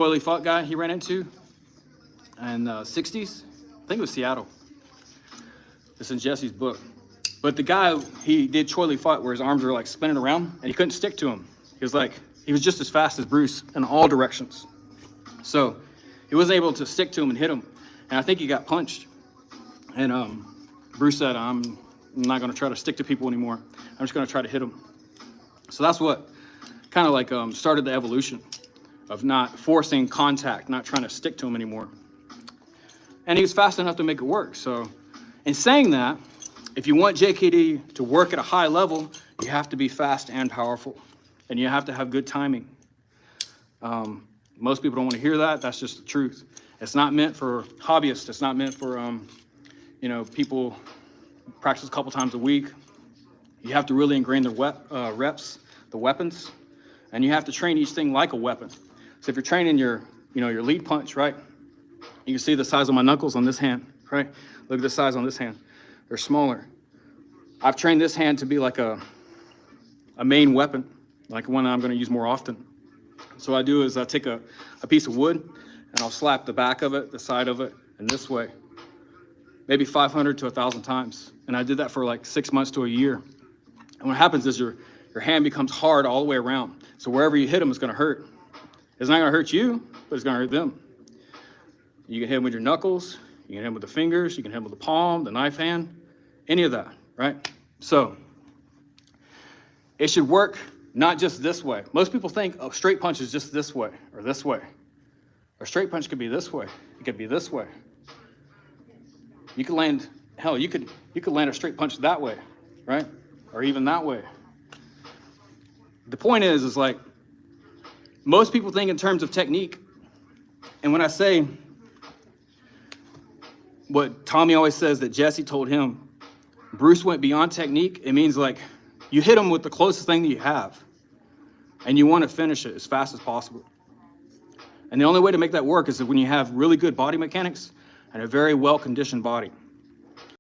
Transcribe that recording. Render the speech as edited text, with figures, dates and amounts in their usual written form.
oily fought guy he ran into in the 60s. I think it was Seattle. It's in Jesse's book. But the guy, he did Choi Lee fought where his arms were like spinning around and he couldn't stick to him. He was just as fast as Bruce in all directions. So he wasn't able to stick to him and hit him. And I think he got punched. And Bruce said, I'm not going to try to stick to people anymore. I'm just going to try to hit them. So that's what kind of like started the evolution of not forcing contact, not trying to stick to him anymore. And he was fast enough to make it work. So in saying that, if you want JKD to work at a high level, you have to be fast and powerful. And you have to have good timing. Most people don't want to hear that. That's just the truth. It's not meant for hobbyists. It's not meant for, people practice a couple times a week. You have to really ingrain the reps, the weapons, and you have to train each thing like a weapon. So if you're training your lead punch, right? You can see the size of my knuckles on this hand, right? Look at the size on this hand. They're smaller. I've trained this hand to be like a main weapon, like one I'm going to use more often. So what I do is I take a piece of wood and I'll slap the back of it, the side of it, and this way, maybe 500 to 1,000 times. And I did that for like 6 months to a year. And what happens is your hand becomes hard all the way around. So wherever you hit them, it's going to hurt. It's not going to hurt you, but it's going to hurt them. You can hit them with your knuckles. You can hit them with the fingers. You can hit them with the palm, the knife hand, any of that, right? So it should work not just this way. Most people think a straight punch is just this way or this way. A straight punch could be this way. It could be this way. You could land, hell, you could land a straight punch that way, right? Or even that way. The point is like, most people think in terms of technique. And when I say what Tommy always says that Jesse told him, Bruce went beyond technique, it means like you hit him with the closest thing that you have and you want to finish it as fast as possible. And the only way to make that work is when you have really good body mechanics and a very well-conditioned body.